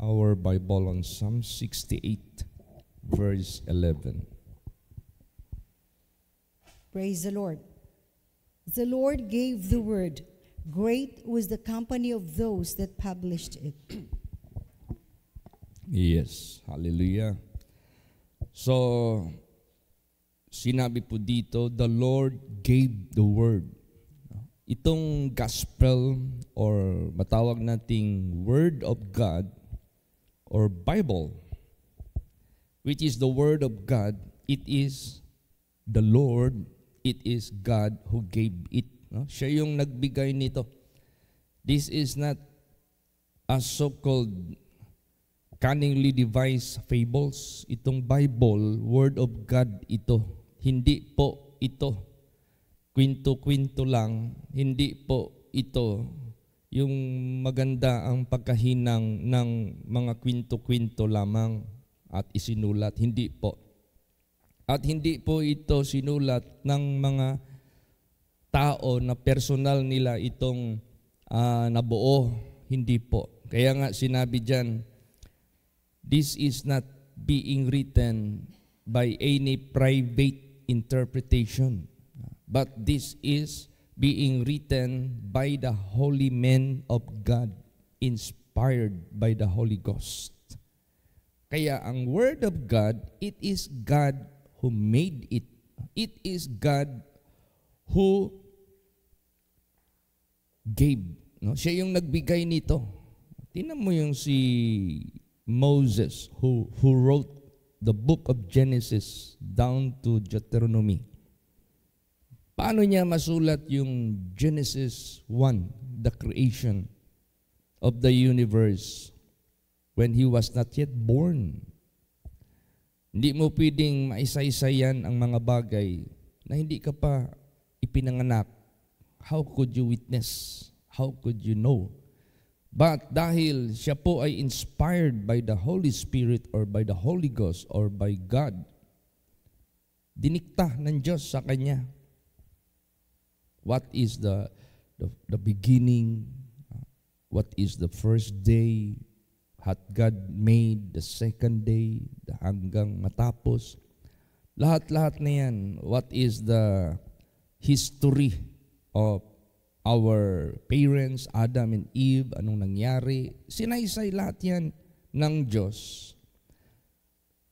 our Bible on Psalm 68, verse 11. Praise the Lord. The Lord gave the word. Great was the company of those that published it. Yes, hallelujah. So, sinabi po dito, the Lord gave the word. Itong gospel or matawag nating word of God or Bible, which is the word of God, it is the Lord, it is God who gave it. No? Siya yung nagbigay nito. This is not a so-called cunningly devised fables. Itong Bible, word of God ito. Hindi po ito kwento-kwento lang, hindi po ito yung maganda ang pagkahinang ng mga kwento-kwento lamang at isinulat. Hindi po. At hindi po ito sinulat ng mga tao na personal nila itong nabuo. Hindi po. Kaya nga sinabi dyan, this is not being written by any private interpretation. But this is being written by the holy men of God, inspired by the Holy Ghost. Kaya ang Word of God, it is God who made it. It is God who gave. No? Siya yung nagbigay nito. Tingnan mo yung si Moses who wrote the book of Genesis down to Deuteronomy. Paano niya masulat yung Genesis 1, the creation of the universe, when he was not yet born? Hindi mo pwedeng maisa-isayan ang mga bagay na hindi ka pa ipinanganak. How could you witness? How could you know? But dahil siya po ay inspired by the Holy Spirit or by the Holy Ghost or by God, dinikta ng Diyos sa kanya. What is the beginning? What is the first day? Had God made the second day? Hanggang matapos. Lahat-lahat na yan. What is the history of our parents, Adam and Eve? Anong nangyari? Sinaysay lahat yan ng Diyos.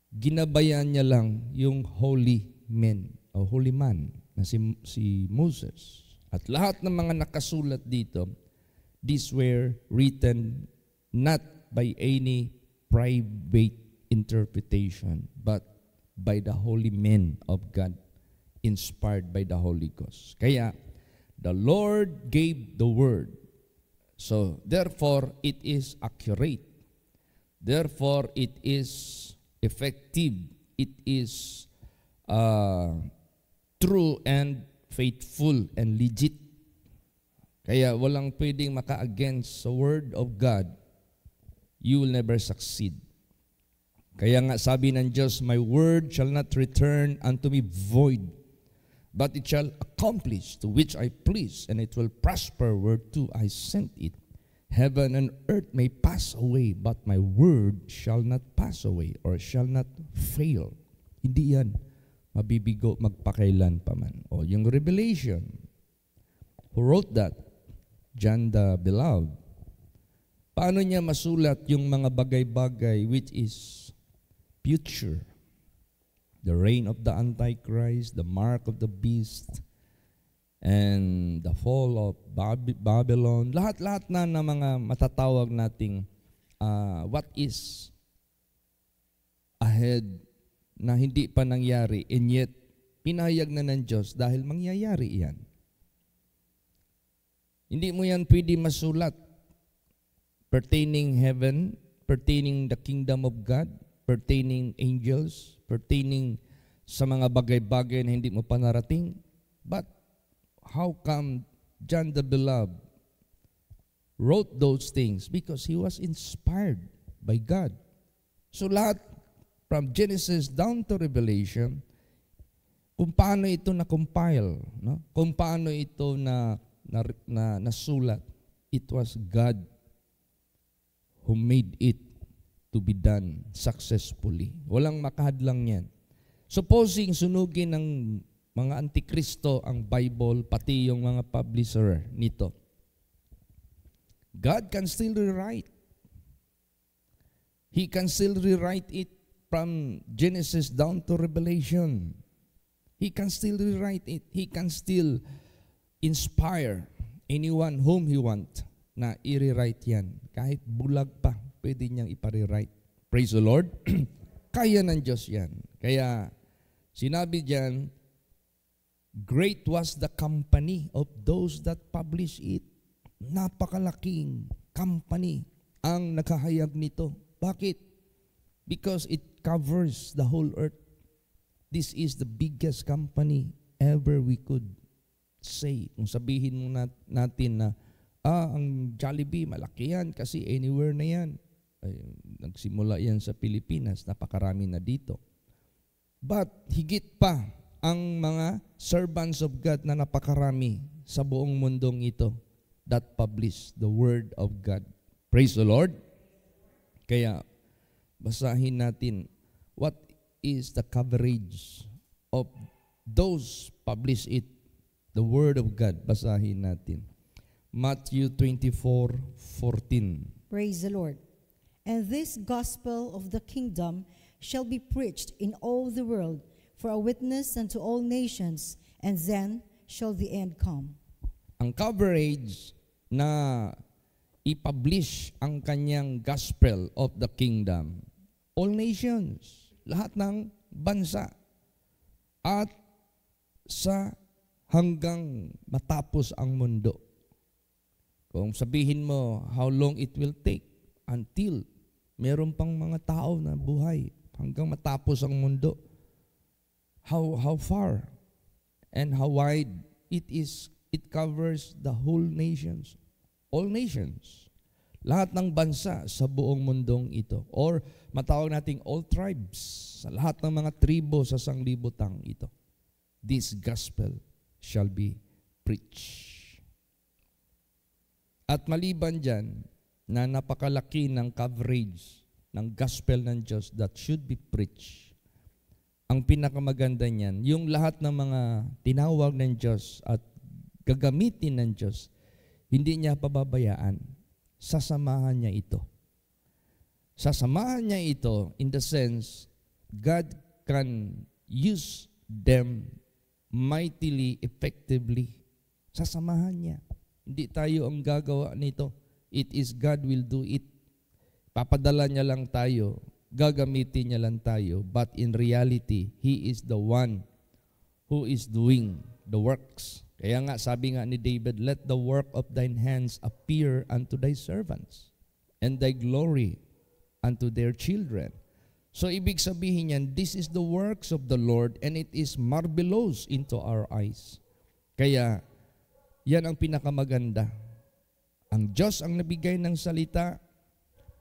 Ginabayan niya lang yung holy men o holy man na si Moses. At lahat ng mga nakasulat dito, these were written not by any private interpretation, but by the holy men of God, inspired by the Holy Ghost. Kaya, the Lord gave the word. So, therefore, it is accurate. Therefore, it is effective. It is true and faithful and legit. Kaya walang pwedeng maka-against sa word of God. You will never succeed. Kaya nga sabi ng Diyos, my word shall not return unto me void, but it shall accomplish to which I please, and it will prosper whereto I sent it. Heaven and earth may pass away, but my word shall not pass away or shall not fail. Hindi yan mabibigo magpakailan pa man. O yung Revelation, who wrote that? John the Beloved. Paano niya masulat yung mga bagay-bagay which is future? The reign of the Antichrist, the mark of the beast, and the fall of Babylon. Lahat-lahat na ng mga matatawag nating what is ahead na hindi pa nangyari, and yet pinahayag na ng Diyos dahil mangyayari yan. Hindi mo yan pwede masulat pertaining heaven, pertaining the kingdom of God, pertaining angels, pertaining sa mga bagay-bagay na hindi mo pa narating. But how come John the Beloved wrote those things? Because he was inspired by God. So lahat from Genesis down to Revelation, kung paano ito na-compile, no? Kung paano ito nasulat, it was God who made it. to be done successfully. Walang makahadlang yan. Supposing sunugin ng mga antikristo ang Bible, pati yung mga publisher nito, God can still rewrite. He can still rewrite it from Genesis down to Revelation. He can still rewrite it. He can still inspire anyone whom He want na i-rewrite yan. Kahit bulag pa, pwede niyang ipa-rewrite. Praise the Lord. Kaya ng Diyos yan. Kaya sinabi diyan, great was the company of those that publish it. Napakalaking company ang nakahayag nito. Bakit? Because it covers the whole earth. This is the biggest company ever we could say. Kung sabihin mo natin na, ang Jollibee, malaki yan kasi anywhere na yan. Ay, nagsimula yan sa Pilipinas, napakarami na dito. But higit pa ang mga servants of God na napakarami sa buong mundong ito that publish the Word of God. Praise the Lord. Kaya basahin natin what is the coverage of those publish it, the Word of God. Basahin natin. Matthew 24:14. Praise the Lord. And this gospel of the kingdom shall be preached in all the world for a witness unto all nations, and then shall the end come. Ang coverage na i-publish ang kanyang gospel of the kingdom, all nations, lahat ng bansa, at sa hanggang matapos ang mundo. Kung sabihin mo how long it will take until meron pang mga tao na buhay hanggang matapos ang mundo, how far and how wide it is, it covers the whole nations, all nations, lahat ng bansa sa buong mundong ito, or matawag nating all tribes, sa lahat ng mga tribo sa sanglibutang ito. This gospel shall be preached. At maliban dyan, na napakalaki ng coverage ng gospel ng Diyos that should be preached, ang pinakamaganda niyan, yung lahat ng mga tinawag ng Diyos at gagamitin ng Diyos, hindi niya pababayaan. Sasamahan niya ito. Sasamahan niya ito in the sense, God can use them mightily, effectively. Sasamahan niya. Hindi tayo ang gagawa nito. It is God will do it. Papadala niya lang tayo. Gagamitin niya lang tayo. But in reality, He is the one who is doing the works. Kaya nga, sabi nga ni David, let the work of thine hands appear unto thy servants, and thy glory unto their children. So, ibig sabihin yan, this is the works of the Lord, and it is marvelous into our eyes. Kaya, yan ang pinakamaganda. Ang Diyos ang nabigay ng salita,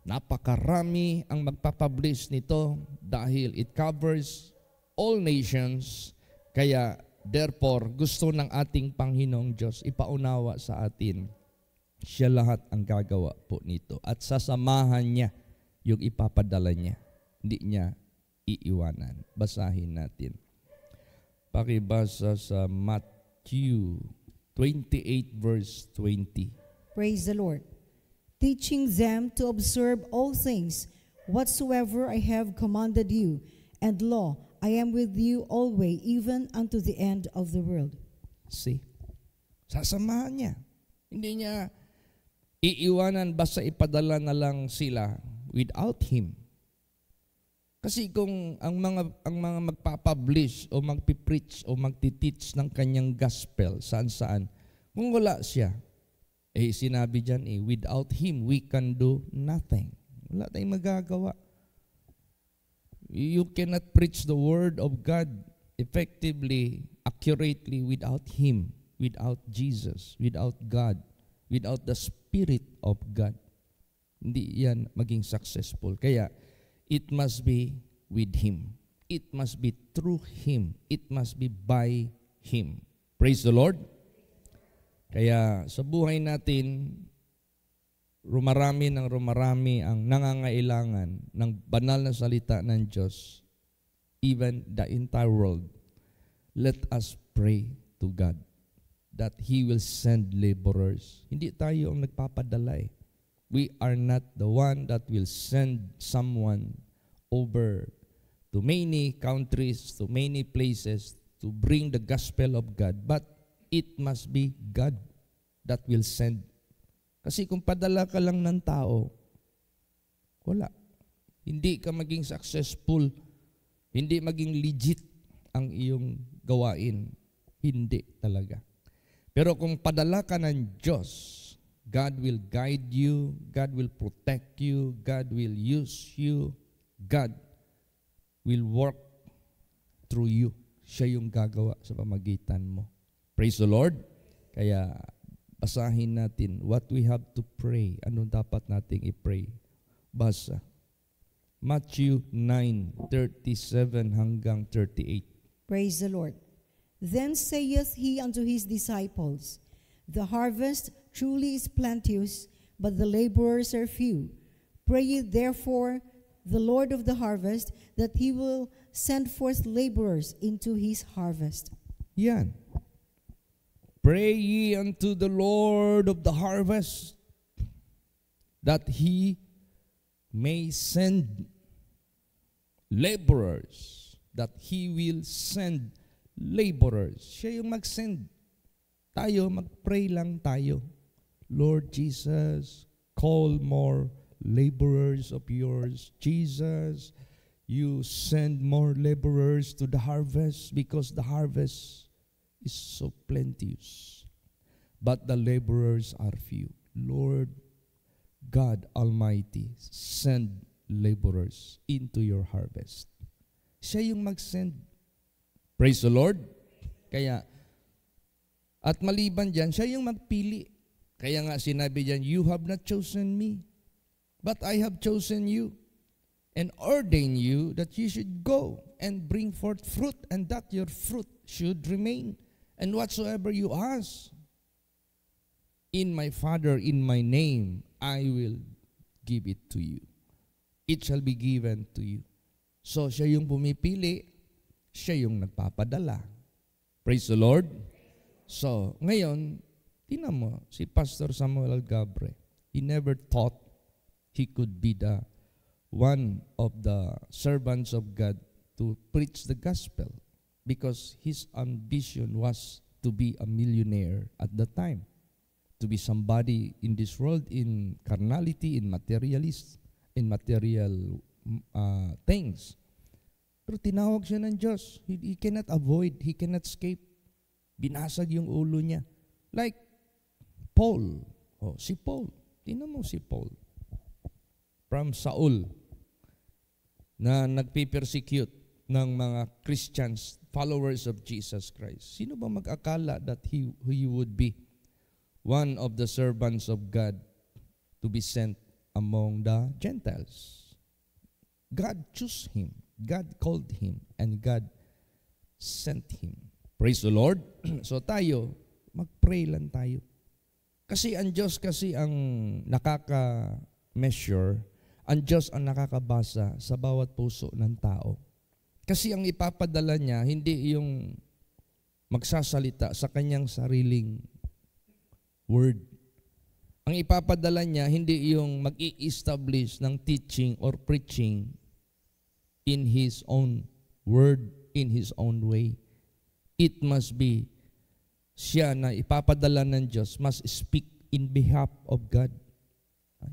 napakarami ang magpapublish nito dahil it covers all nations. Kaya, therefore, gusto ng ating Panginoong Diyos ipaunawa sa atin, siya lahat ang gagawa po nito. At sasamahan niya yung ipapadala niya. Hindi niya iiwanan. Basahin natin. Pakibasa sa Matthew 28 verse 20. Praise the Lord. Teaching them to observe all things whatsoever I have commanded you, and lo, I am with you always, even unto the end of the world. See? Sasamahan niya. Hindi niya iiwanan basta ipadala na lang sila without Him. Kasi kung ang mga magpapublish o magpipreach o magtiteach ng kanyang gospel saan-saan, kung wala siya, sinabi dyan, without Him, we can do nothing. Wala tayong magagawa. You cannot preach the Word of God effectively, accurately without Him, without Jesus, without God, without the Spirit of God. Hindi yan maging successful. Kaya, it must be with Him. It must be through Him. It must be by Him. Praise the Lord. Kaya sa buhay natin, rumarami ang nangangailangan ng banal na salita ng Diyos, even the entire world, let us pray to God that He will send laborers. Hindi tayo ang nagpapadala eh. We are not the one that will send someone over to many countries, to many places, to bring the gospel of God. But it must be God that will send. Kasi kung padala ka lang ng tao, wala. Hindi ka maging successful, hindi maging legit ang iyong gawain. Hindi talaga. Pero kung padala ka ng Diyos, God will guide you, God will protect you, God will use you, God will work through you. Siya yung gagawa sa pamagitan mo. Praise the Lord. Kaya basahin natin what we have to pray. Anong dapat nating i-pray? Basa. Matthew 9:37 hanggang 38. Praise the Lord. Then saith he unto his disciples, The harvest truly is plenteous, but the laborers are few. Pray ye therefore the Lord of the harvest, that he will send forth laborers into his harvest. Yan. Pray ye unto the Lord of the harvest, that he may send laborers, that he will send laborers. Siya yung mag-send. Tayo, mag-pray lang tayo. Lord Jesus, call more laborers of yours. Jesus, you send more laborers to the harvest, because the harvest is so plenteous, but the laborers are few. Lord God Almighty, send laborers into your harvest. Siya yung mag-send. Praise the Lord. Kaya, at maliban dyan, siya yung magpili. Kaya nga sinabi dyan, you have not chosen me, but I have chosen you and ordained you that you should go and bring forth fruit, and that your fruit should remain. And whatsoever you ask in my Father, in my name, I will give it to you. It shall be given to you. So siya yung pumipili, siya yung nagpapadala. Praise the Lord. So, ngayon, tingnan mo, si Pastor Samuel Gabre, he never thought he could be the one of the servants of God to preach the gospel, because his ambition was to be a millionaire at the time, to be somebody in this world in carnality, in materialist, in material things. Pero tinawag siya ng Diyos. He cannot avoid, he cannot escape. Binasag yung ulo niya. Like Paul. Oh, si Paul. Tingnan mo si Paul. From Saul, na nagpipersecute ng mga Christians, followers of Jesus Christ. Sino ba mag-akala that he would be one of the servants of God to be sent among the Gentiles? God chose him. God called him, and God sent him. Praise the Lord. So tayo, mag-pray lang tayo. Kasi ang Diyos kasi ang nakaka-measure, ang Diyos ang nakakabasa sa bawat puso ng tao. Kasi ang ipapadala niya, hindi yung magsasalita sa kanyang sariling word. Ang ipapadala niya, hindi yung mag-i-establish ng teaching or preaching in His own word, in His own way. It must be siya na ipapadala ng Diyos must speak in behalf of God.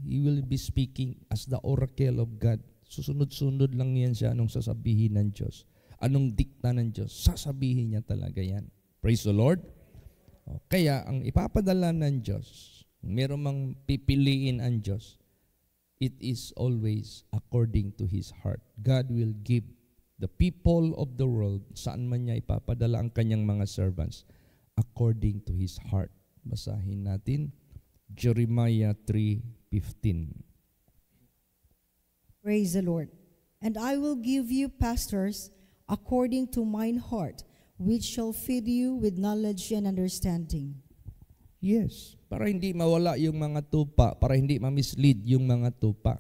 He will be speaking as the oracle of God. Susunod-sunod lang yan siya anong sasabihin ng Diyos. Anong dikta ng Diyos, sasabihin niya talaga yan. Praise the Lord. Kaya ang ipapadala ng Diyos, meron mang pipiliin ang Diyos, it is always according to His heart. God will give the people of the world, saan man niya ipapadala ang kanyang mga servants, according to His heart. Basahin natin, Jeremiah 3:15. Praise the Lord. And I will give you pastors according to mine heart, which shall feed you with knowledge and understanding. Yes, para hindi mawala yung mga tupa, para hindi ma-mislead yung mga tupa.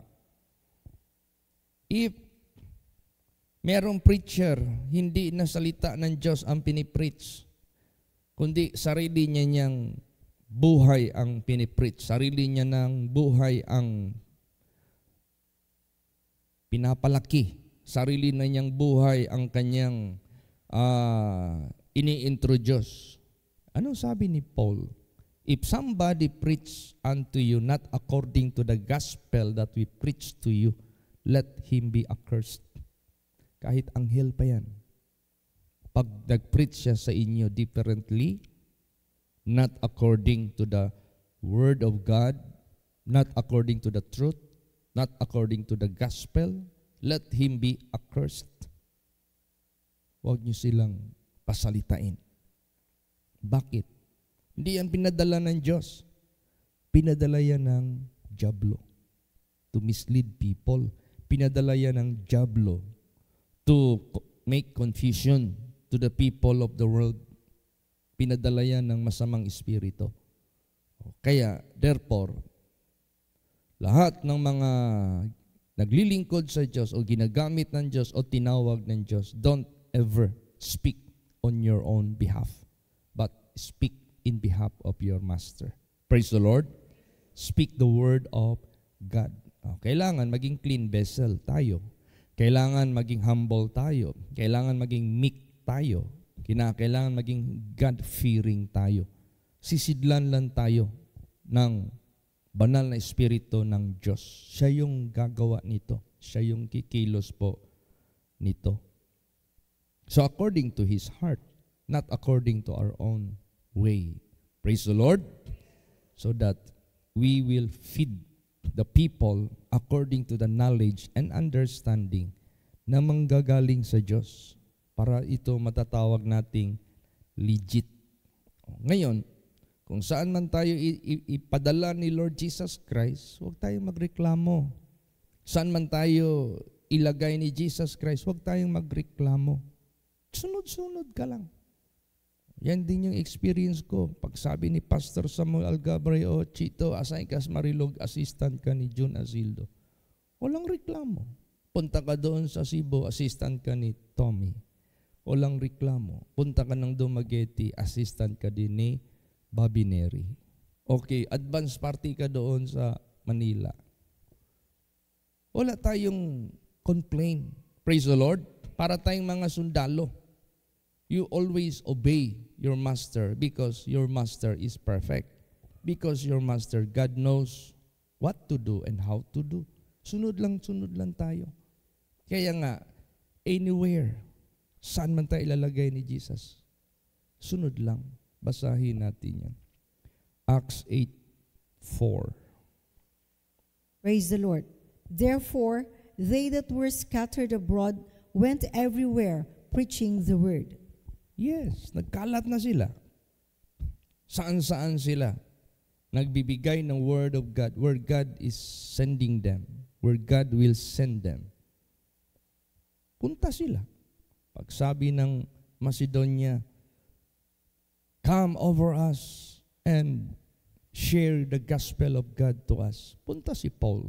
If merong preacher, hindi na salita ng Diyos ang pinipreach, kundi sarili niya niyang buhay ang pinipreach, sarili niya ng buhay ang pinapalaki, sarili na niyang buhay ang kanyang ini-introduce. Ano sabi ni Paul? If somebody preach unto you not according to the gospel that we preach to you, let him be accursed. Kahit anghel pa yan. Pag nag-preach siya sa inyo differently, not according to the word of God, not according to the truth, not according to the gospel, let him be accursed. Huwag niyo silang pasalitain. Bakit? Hindi yan pinadala ng Diyos. Pinadala yan ng diablo to mislead people. Pinadala yan ng diablo to make confusion to the people of the world. Pinadala yan ng masamang espiritu. Kaya, therefore, lahat ng mga naglilingkod sa Diyos o ginagamit ng Diyos o tinawag ng Diyos, don't ever speak on your own behalf, but speak in behalf of your master. Praise the Lord. Speak the word of God. Kailangan maging clean vessel tayo. Kailangan maging humble tayo. Kailangan maging meek tayo. Kailangan maging God-fearing tayo. Sisidlan lang tayo ng banal na espiritu ng Diyos. Siya yung gagawa nito. Siya yung kikilos po nito. So according to His heart, not according to our own way. Praise the Lord. So that we will feed the people according to the knowledge and understanding na manggagaling sa Diyos para ito matatawag nating legit. Ngayon, kung saan man tayo ipadala ni Lord Jesus Christ, huwag tayong magreklamo. Saan man tayo ilagay ni Jesus Christ, huwag tayong magreklamo. Sunod-sunod ka lang. Yan din yung experience ko. Pag sabi ni Pastor Samuel Algabre, o Chito, assign ka sa Marilog, assistant ka ni June Asildo. Walang reklamo. Punta ka doon sa Cebu, assistant ka ni Tommy. Walang reklamo. Punta ka ng Dumaguete, assistant ka din ni Bobby Neri. Okay, advance party ka doon sa Manila. Wala tayong complain. Praise the Lord. Para tayong mga sundalo. You always obey your master because your master is perfect. Because your master, God knows what to do and how to do. Sunod lang tayo. Kaya nga, anywhere, saan man tayo ilalagay ni Jesus, sunod lang. Basahin natin yan. Acts 8:4. Praise the Lord. Therefore, they that were scattered abroad went everywhere, preaching the word. Yes, nagkalat na sila. Saan-saan sila nagbibigay ng word of God, where God is sending them, where God will send them. Punta sila. Pag sabi ng Macedonia, come over us and share the gospel of God to us. Punta si Paul.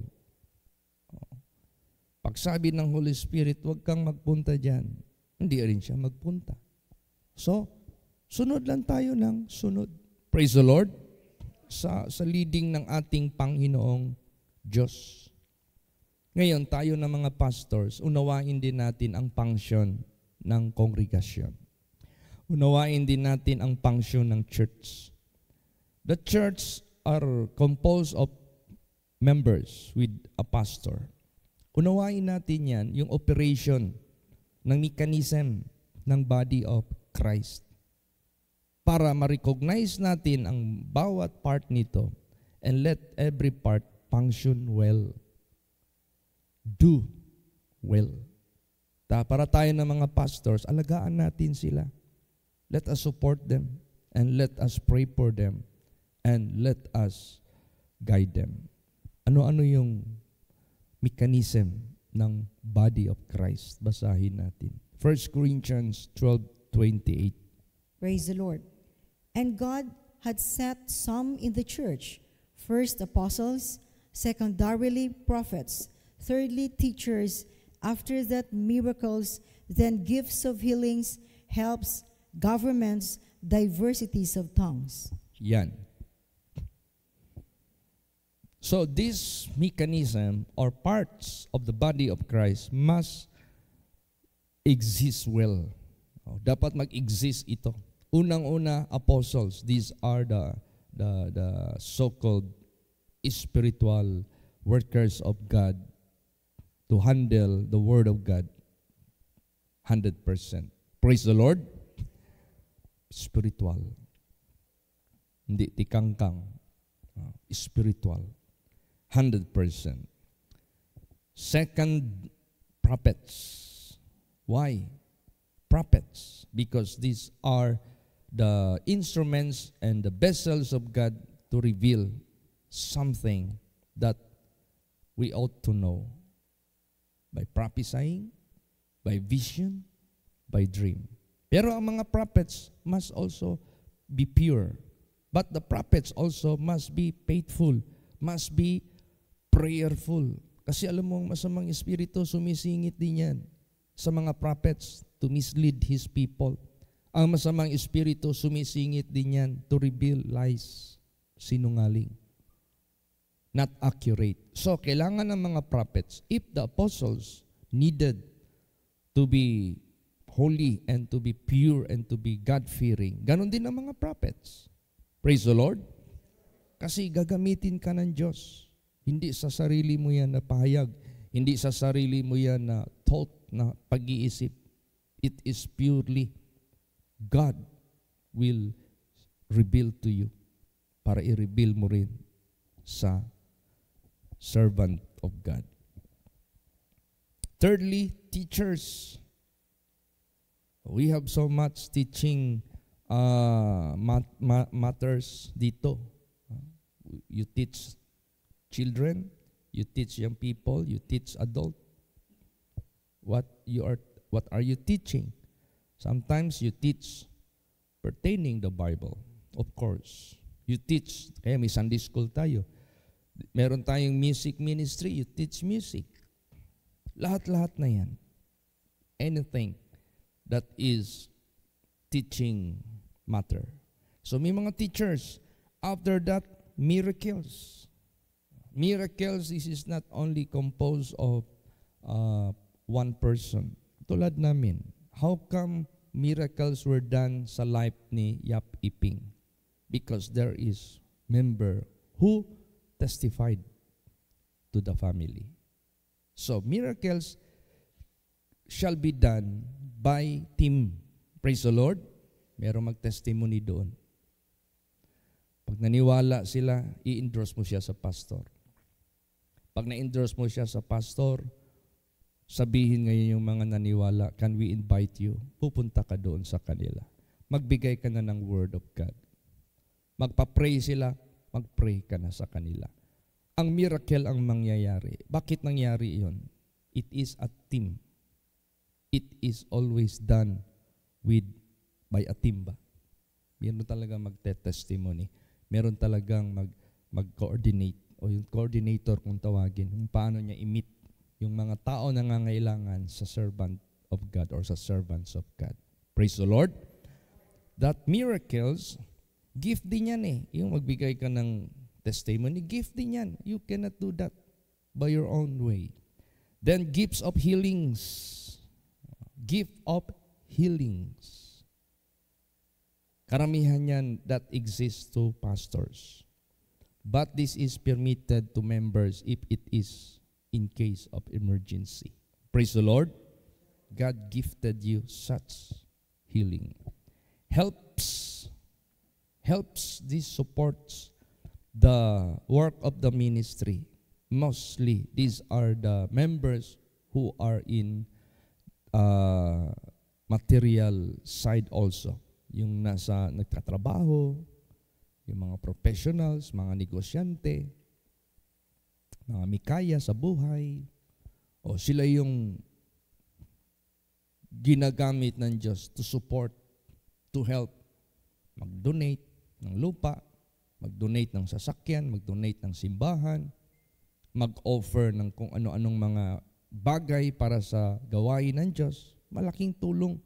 Pag sabi ng Holy Spirit, huwag kang magpunta dyan, hindi rin siya magpunta. So, sunod lang tayo ng sunod. Praise the Lord. Sa leading ng ating Panginoong Diyos. Ngayon, tayo na mga pastors, unawain din natin ang function ng kongregasyon. Unawain din natin ang function ng church. The church are composed of members with a pastor. Unawain natin yan, yung operation ng mechanism ng body of Christ. Para ma-recognize natin ang bawat part nito and let every part function well. Do well. Para tayo ng mga pastors, alagaan natin sila. Let us support them and let us pray for them and let us guide them. Ano-ano yung mechanism ng body of Christ? Basahin natin. 1 Corinthians 12:28. Praise the Lord. And God had set some in the church, first apostles, secondarily prophets, thirdly teachers, after that miracles, then gifts of healings, helps, governments, diversities of tongues. Yan. So this mechanism or parts of the body of Christ must exist well. Dapat mag-exist ito. Unang-una, apostles. These are the so-called spiritual workers of God to handle the Word of God 100%. Praise the Lord. Spiritual. Hindi tikangkang. Spiritual. 100%. Second, prophets. Why? Prophets. Because these are the instruments and the vessels of God to reveal something that we ought to know by prophesying, by vision, by dream. Pero ang mga prophets must also be pure. But the prophets also must be faithful, must be prayerful. Kasi alam mo, masamang espiritu, sumisingit din yan sa mga prophets to mislead his people. Ang masamang espiritu, sumisingit din yan to reveal lies, sinungaling, not accurate. So, kailangan ng mga prophets, if the apostles needed to be holy and to be pure and to be God-fearing, ganon din ang mga prophets. Praise the Lord. Kasi gagamitin ka ng Diyos. Hindi sa sarili mo yan na pahayag. Hindi sa sarili mo yan na thought, na pag-iisip. It is purely God will reveal to you para i-reveal mo rin sa servant of God. Thirdly, teachers. We have so much teaching matters dito. You teach children, you teach young people, you teach adult. What are you teaching? Sometimes you teach pertaining the Bible. Of course. You teach, kaya may Sunday school tayo. Meron tayong music ministry, you teach music. Lahat-lahat na yan. Anything that is teaching matter. So may mga teachers. After that, miracles. Miracles, this is not only composed of one person. Tulad namin, how come miracles were done sa life ni Yap Iping? Because there is member who testified to the family. So miracles shall be done by team. Praise the Lord. Merong mag-testimony doon. Pag naniwala sila, i-endorse mo siya sa pastor. Pag na-endorse mo siya sa pastor, sabihin ngayon yung mga naniwala, can we invite you? Pupunta ka doon sa kanila. Magbigay ka na ng word of God. Magpa-pray sila, mag-pray ka na sa kanila. Ang miracle ang mangyayari. Bakit nangyari iyon? It is a team. It is always done by a team ba? Meron talagang magte-testimony. Meron talagang mag-coordinate o yung coordinator kung tawagin, kung paano niya i-meet yung mga tao na nangangailangan sa servant of God or sa servants of God. Praise the Lord. That miracles, gift din yan eh. Yung magbigay ka ng testimony, gift din yan. You cannot do that by your own way. Then gifts of healings. Gift of healings. Karamihan yan that exists to pastors. But this is permitted to members if it is in case of emergency. Praise the Lord. God gifted you such healing. Helps. This supports the work of the ministry. Mostly, these are the members who are in material side also. Yung nasa nagtatrabaho, yung mga professionals, mga negosyante, mga mikaya sa buhay, o sila yung ginagamit ng Diyos to support, to help, mag-donate, ng lupa, mag-donate ng sasakyan, mag-donate ng simbahan, mag-offer ng kung ano-anong mga bagay para sa gawain ng Diyos. Malaking tulong.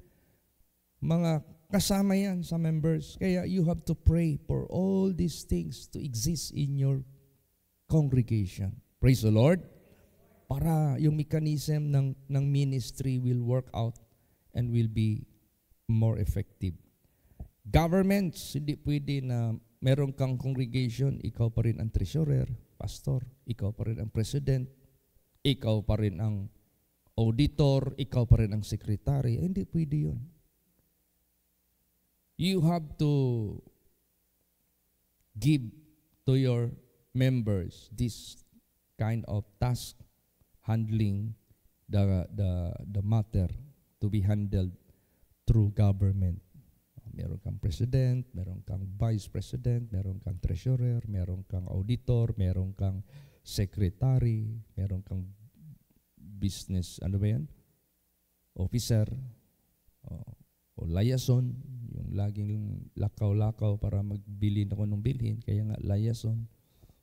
Mga kasama yan sa members. Kaya you have to pray for all these things to exist in your congregation. Praise the Lord. Para yung mechanism ng ministry will work out and will be more effective. Governments, hindi pwede na meron kang congregation, ikaw pa rin ang treasurer, pastor, ikaw pa rin ang president, ikaw pa rin ang auditor, ikaw pa rin ang secretary. Hindi pwede yun. You have to give to your members this kind of task, handling the matter to be handled through government. Meron kang president, meron kang vice president, meron kang treasurer, meron kang auditor, meron kang secretary, meron kang business, ano ba yan? Officer, o liaison, yung laging lakaw-lakaw para magbili ako ng bilhin, kaya nga liaison,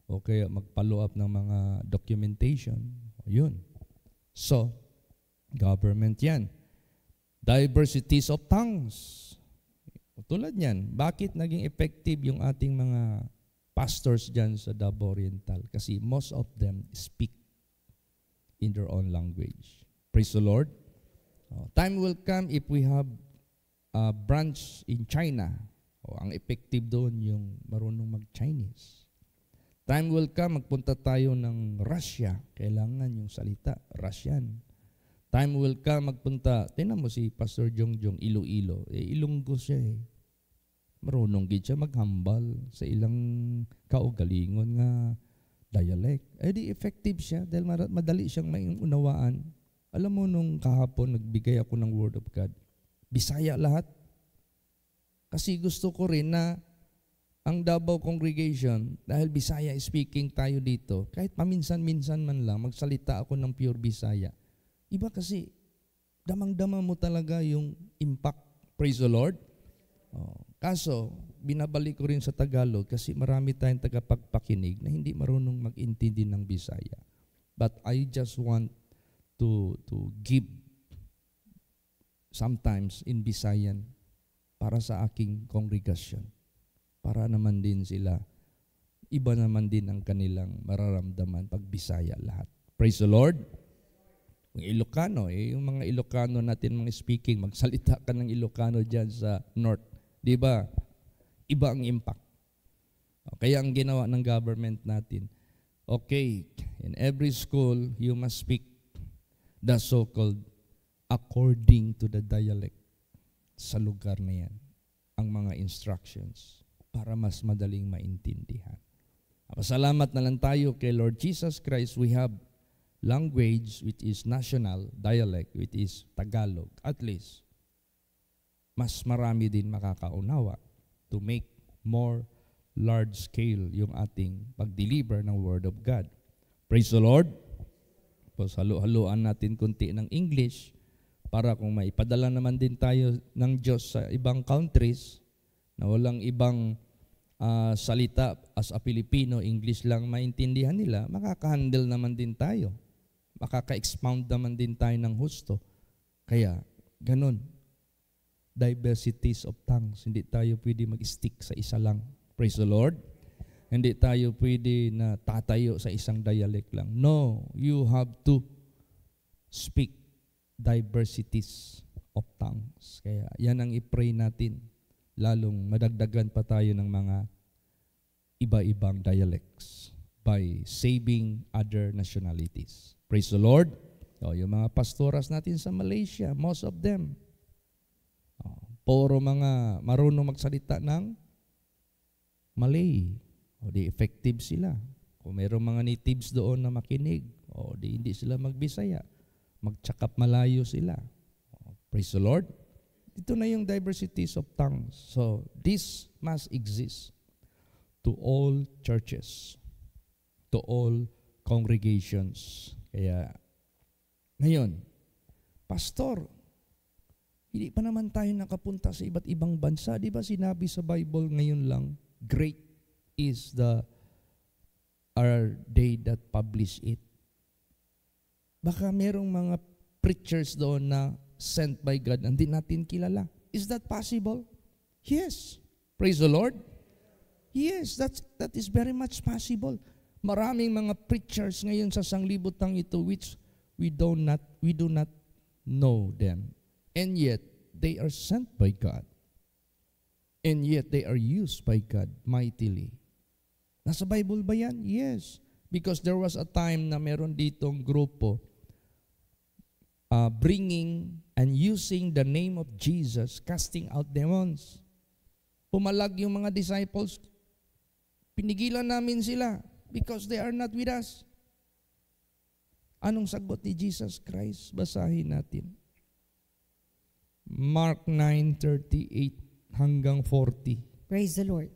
o kaya mag-follow up ng mga documentation, yun. So, government yan. Diversities of tongues. Tulad yan, bakit naging effective yung ating mga pastors dyan sa Davao Oriental? Kasi most of them speak in their own language. Praise the Lord. Time will come if we have a branch in China. Ang effective doon yung marunong mag-Chinese. Time will come, magpunta tayo ng Russia. Kailangan yung salita, Russian. Time will come, magpunta. Tingnan mo si Pastor Jongjong, Iloilo. Ilonggo siya eh. Marunong gid siya maghambal sa ilang kaugalingon nga dialect. Di effective siya dahil madali siyang maiunawaan. Alam mo nung kahapon nagbigay ako ng Word of God. Bisaya lahat. Kasi gusto ko rin na ang Davao congregation, dahil Bisaya speaking tayo dito, kahit paminsan-minsan man lang, magsalita ako ng pure Bisaya. Iba kasi, damang-dama mo talaga yung impact. Praise the Lord. Kaso, binabalik ko rin sa Tagalog kasi marami tayong tagapagpakinig na hindi marunong mag-intindi ng Bisaya. But I just want to give sometimes in Bisayan para sa aking kongregasyon. Para naman din sila, iba naman din ang kanilang mararamdaman pag Bisaya lahat. Praise the Lord. Yung Ilocano, yung mga Ilocano natin mga speaking, magsalita ka ng Ilocano dyan sa North. Di ba? Iba ang impact. Kaya ang ginawa ng government natin, okay, in every school, you must speak the so-called according to the dialect sa lugar na yan. Ang mga instructions para mas madaling maintindihan. Pasalamat na lang tayo kay Lord Jesus Christ. We have language which is national, dialect which is Tagalog. At least, mas marami din makakaunawa to make more large scale yung ating pag-deliver ng Word of God. Praise the Lord. Tapos halo-haloan natin kunti ng English para kung maipadala naman din tayo ng Diyos sa ibang countries na walang ibang salita as a Filipino, English lang maintindihan nila, makaka-handle naman din tayo. Makaka-expound naman din tayo ng husto. Kaya, ganun. Diversities of tongues. Hindi tayo pwede mag-stick sa isa lang. Praise the Lord. Hindi tayo pwede na tatayo sa isang dialect lang. No, you have to speak diversities of tongues. Kaya, yan ang i-pray natin. Lalong madagdagan pa tayo ng mga iba-ibang dialects by saving other nationalities. Praise the Lord. Yung mga pastoras natin sa Malaysia, most of them, puro mga marunong magsalita ng Malay. Di effective sila. Kung mayroong mga natives doon na makinig, di hindi sila magbisaya. Magtsakap malayo sila. Praise the Lord. Ito na yung diversities of tongues. So, this must exist to all churches, to all congregations. Kaya, ngayon, Pastor, hindi pa naman tayo nakapunta sa iba't ibang bansa. Di ba sinabi sa Bible ngayon lang, Great is are they that publish it. Baka merong mga preachers doon na sent by God na hindi natin kilala. Is that possible? Yes. Praise the Lord. Yes, that is very much possible. Maraming mga preachers ngayon sa sanglibutang ito which we do not know them. And yet, they are sent by God. And yet, they are used by God mightily. Nasa Bible ba yan? Yes. Because there was a time na meron ditong grupo bringing and using the name of Jesus, casting out demons. Pumalag yung mga disciples, pinigilan namin sila because they are not with us. Anong sagot ni Jesus Christ? Basahin natin. Mark 9:38 hanggang 40. Praise the Lord.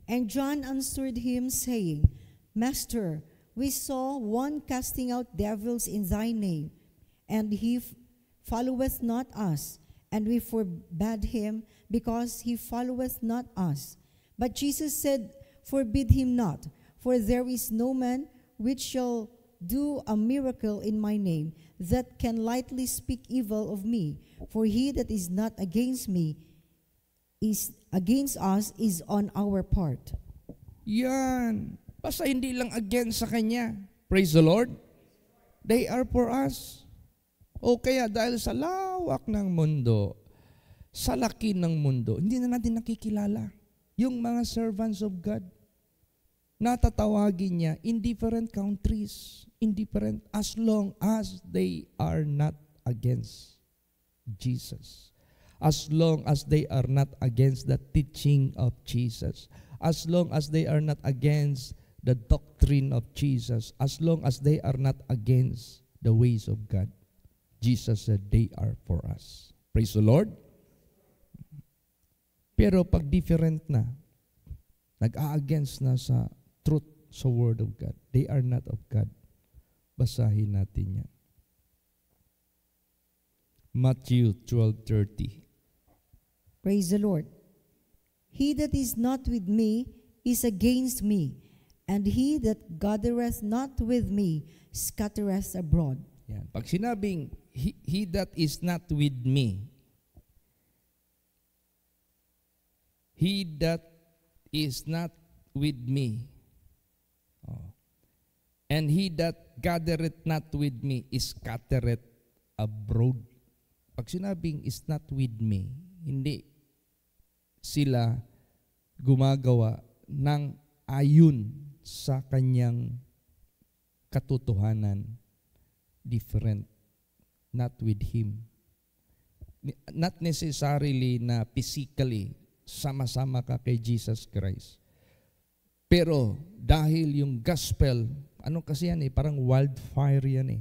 And John answered him, saying, Master, we saw one casting out devils in thy name, and he followeth not us, and we forbade him, because he followeth not us. But Jesus said, Forbid him not, for there is no man which shall do a miracle in my name, that can lightly speak evil of me. For he that is not against me, is against us, is on our part. Yan. Basta hindi lang against sa kanya. Praise the Lord. They are for us. O kaya dahil sa lawak ng mundo, sa laki ng mundo, hindi na natin nakikilala yung mga servants of God. Natatawagin niya in different countries, indifferent, as long as they are not against Jesus. As long as they are not against the teaching of Jesus. As long as they are not against the doctrine of Jesus. As long as they are not against the ways of God. Jesus said they are for us. Praise the Lord. Pero pag different na, nag-a-against na sa truth, sa Word of God, they are not of God. Basahin natin yan. Matthew 12:30. Praise the Lord. He that is not with me is against me, and he that gathereth not with me scattereth abroad. Yan. Pag sinabing, he that is not with me, he that is not with me, and he that gathereth not with me is scattereth abroad. Pag sinabing is not with me, hindi sila gumagawa ng ayon sa kanyang katotohanan. Different. Not with Him. Not necessarily na physically sama-sama ka kay Jesus Christ. Pero dahil yung gospel, ano kasi yan parang wildfire yan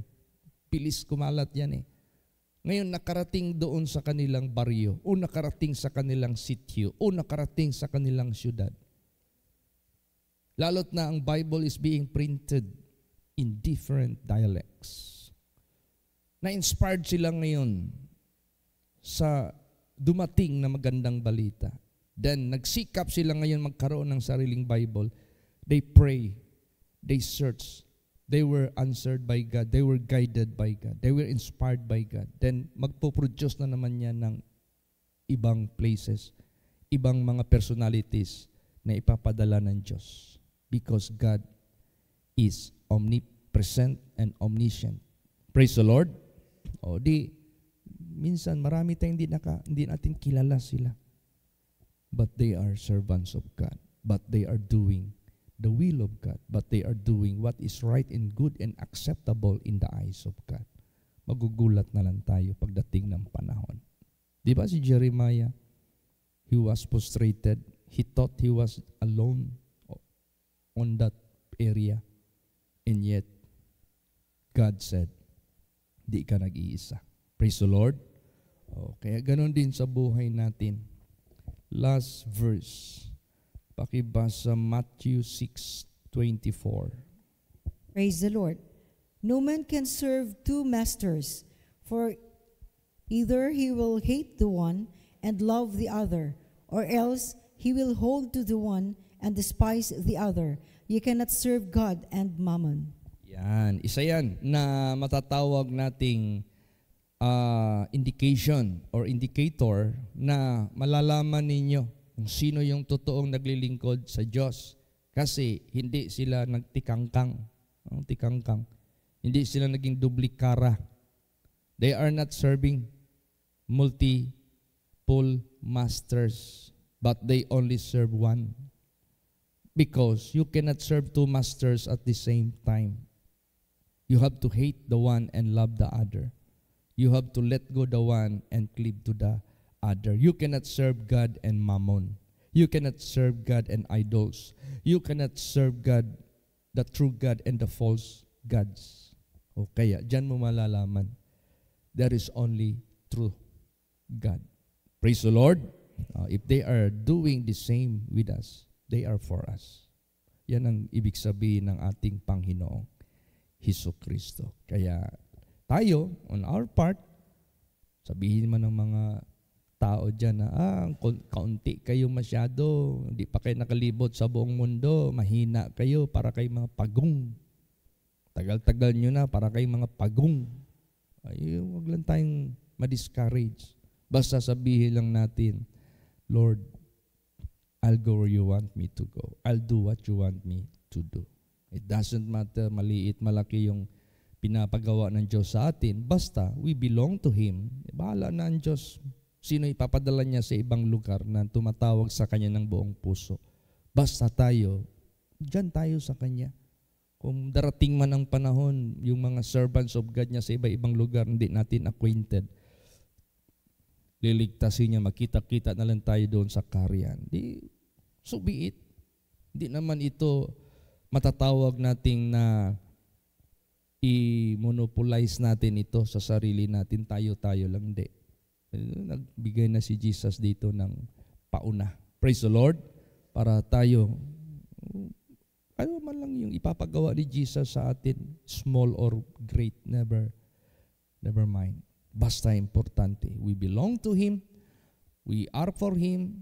Bilis kumalat yan Ngayon nakarating doon sa kanilang baryo, o nakarating sa kanilang sityo, o nakarating sa kanilang syudad. Lalo't na ang Bible is being printed in different dialects. Na-inspired sila ngayon sa dumating na magandang balita. Then, nagsikap sila ngayon magkaroon ng sariling Bible. They pray. They search. They were answered by God. They were guided by God. They were inspired by God. Then, magpo-produce na naman yan ng ibang places, ibang mga personalities na ipapadala ng Diyos. Because God is omnipresent and omniscient. Praise the Lord. O minsan marami tayong hindi natin kilala sila. But they are servants of God. But they are doing the will of God. But they are doing what is right and good and acceptable in the eyes of God. Magugulat na lang tayo pagdating ng panahon. Di ba si Jeremiah? He was frustrated. He thought he was alone on that area. And yet, God said, di ka nag-iisa. Praise the Lord. Kaya ganun din sa buhay natin. Last verse. Pakibasa Matthew 6:24. Praise the Lord. No man can serve two masters, for either he will hate the one and love the other, or else he will hold to the one and despise the other. You cannot serve God and mammon. Yan. Isa yan na matatawag nating indication or indicator na malalaman ninyo kung sino yung totoong naglilingkod sa Diyos. Kasi hindi sila nagtikangkang. Tikangkang. Hindi sila naging duplikara. They are not serving multiple masters, but they only serve one. Because you cannot serve two masters at the same time. You have to hate the one and love the other. You have to let go the one and cleave to the other. You cannot serve God and mammon. You cannot serve God and idols. You cannot serve God, the true God and the false gods. O kaya, dyan mo malalaman, there is only true God. Praise the Lord. If they are doing the same with us, they are for us. Yan ang ibig sabihin ng ating Panginoong Hesukristo. Kaya tayo, on our part, sabihin man ng mga tao dyan na, kaunti kayo masyado, hindi pa kayo nakalibot sa buong mundo, mahina kayo, para kay mga pagong. Tagal-tagal nyo na, para kay mga pagong. Ay, huwag lang tayong ma-discourage. Basta sabihin lang natin, Lord, I'll go where you want me to go. I'll do what you want me to do. It doesn't matter maliit, malaki yung pinapagawa ng Diyos sa atin. Basta we belong to Him. Bahala na ang Diyos. Sino ipapadala niya sa ibang lugar na tumatawag sa Kanya ng buong puso. Basta tayo, dyan tayo sa Kanya. Kung darating man ang panahon, yung mga servants of God niya sa iba-ibang lugar, hindi natin acquainted, liligtasin niya, makita-kita na lang tayo doon sa Karian. So be it. Hindi naman ito matatawag nating na i-monopolize natin ito sa sarili natin, tayo-tayo lang. Hindi. Nagbigay na si Jesus dito ng pauna. Praise the Lord. Para tayo, ano man lang yung ipapagawa ni Jesus sa atin, small or great, never mind. Basta importante. We belong to Him, we are for Him,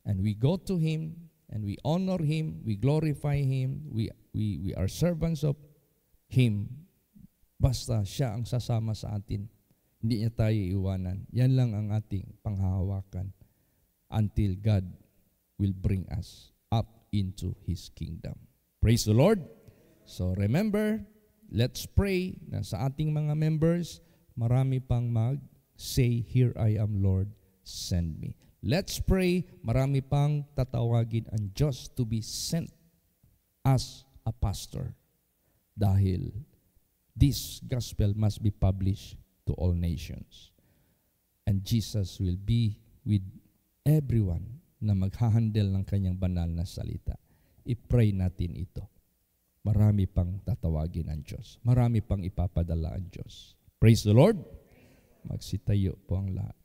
and we go to Him, and we honor Him, we glorify Him, we are servants of Him. Basta siya ang sasama sa atin. Hindi niya tayo iwanan. Yan lang ang ating panghahawakan until God will bring us up into His kingdom. Praise the Lord. So remember, let's pray na sa ating mga members, marami pang say, "Here I am, Lord, send me." Let's pray, marami pang tatawagin ang Diyos to be sent as a pastor. Dahil this gospel must be published to all nations. And Jesus will be with everyone na maghahandle ng kanyang banal na salita. I-pray natin ito. Marami pang tatawagin ang Diyos. Marami pang ipapadala ang Diyos. Praise the Lord. Magsitayo po ang lahat.